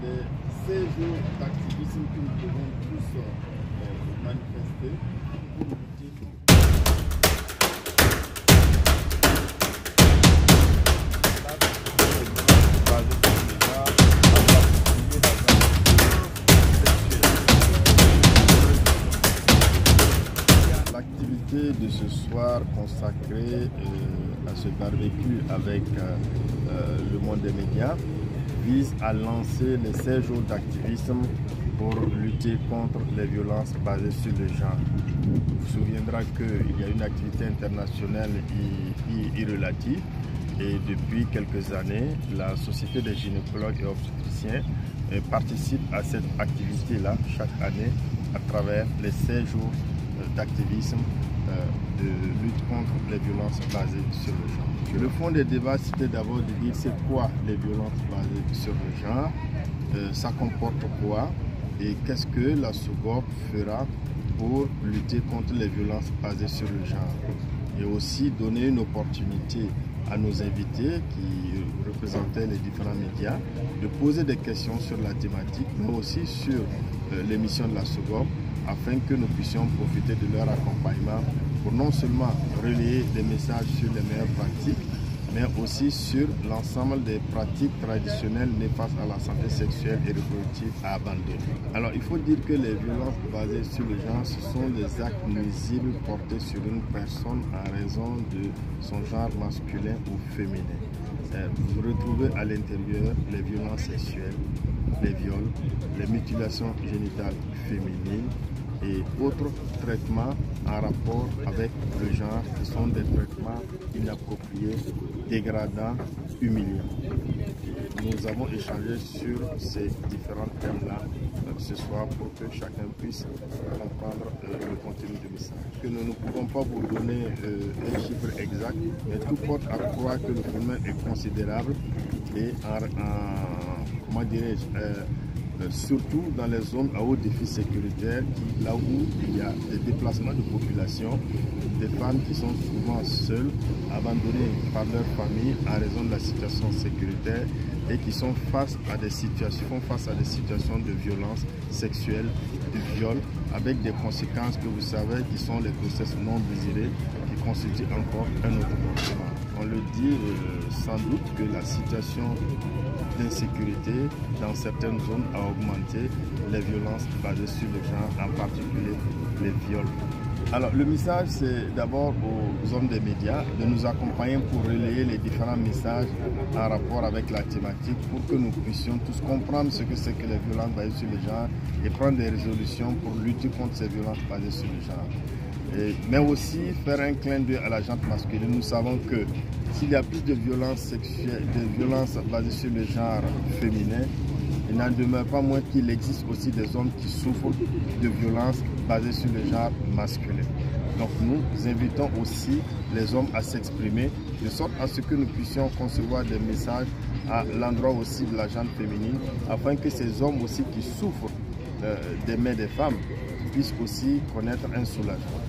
des 16 jours d'activisme que nous devons tous manifester pour lutter. L'activité de ce soir consacrée à ce barbecue avec le monde des médias vise à lancer les 16 jours d'activisme pour lutter contre les violences basées sur le genre. Vous vous souviendrez qu'il y a une activité internationale irrelative et depuis quelques années, la Société des gynécologues et obstétriciens participe à cette activité-là chaque année à travers les 16 jours d'activisme de lutte contre les violences basées sur le genre. Le fond des débats, c'était d'abord de dire c'est quoi les violences basées sur le genre, ça comporte quoi et qu'est-ce que la SOGOP fera pour lutter contre les violences basées sur le genre. Et aussi donner une opportunité à nos invités qui représentaient les différents médias de poser des questions sur la thématique, mais aussi sur l'émission de la SOGOP, afin que nous puissions profiter de leur accompagnement pour non seulement relayer des messages sur les meilleures pratiques, mais aussi sur l'ensemble des pratiques traditionnelles néfastes à la santé sexuelle et reproductive à abandonner. Alors il faut dire que les violences basées sur le genre, ce sont des actes nuisibles portés sur une personne en raison de son genre masculin ou féminin. Vous retrouvez à l'intérieur les violences sexuelles, les viols, les mutilations génitales féminines et autres traitements en rapport avec le genre qui sont des traitements inappropriés, dégradants, humiliants. Nous avons échangé sur ces différents thèmes-là ce soir pour que chacun puisse comprendre le contenu du message. Que nous ne pouvons pas vous donner un chiffre exact, mais tout porte à croire que le phénomène est considérable et comment dirais-je, surtout dans les zones à haut défi sécuritaire, là où il y a des déplacements de population, des femmes qui sont souvent seules, abandonnées par leur famille en raison de la situation sécuritaire et qui sont face à des situations de violence sexuelle, de viol, avec des conséquences que vous savez qui sont les grossesses non désirées, qui constituent encore un autre problème. On le dit sans doute que la situation d'insécurité dans certaines zones a augmenté les violences basées sur le genre, en particulier les viols. Alors le message, c'est d'abord aux hommes des médias de nous accompagner pour relayer les différents messages en rapport avec la thématique pour que nous puissions tous comprendre ce que c'est que les violences basées sur le genre et prendre des résolutions pour lutter contre ces violences basées sur le genre. Mais aussi faire un clin d'œil à la gente masculine. Nous savons que s'il y a plus de violences sexuelles, de violences basées sur le genre féminin, il n'en demeure pas moins qu'il existe aussi des hommes qui souffrent de violences basées sur le genre masculin. Donc nous invitons aussi les hommes à s'exprimer de sorte à ce que nous puissions concevoir des messages à l'endroit aussi de la gente féminine afin que ces hommes aussi qui souffrent des mains des femmes puissent aussi connaître un soulagement.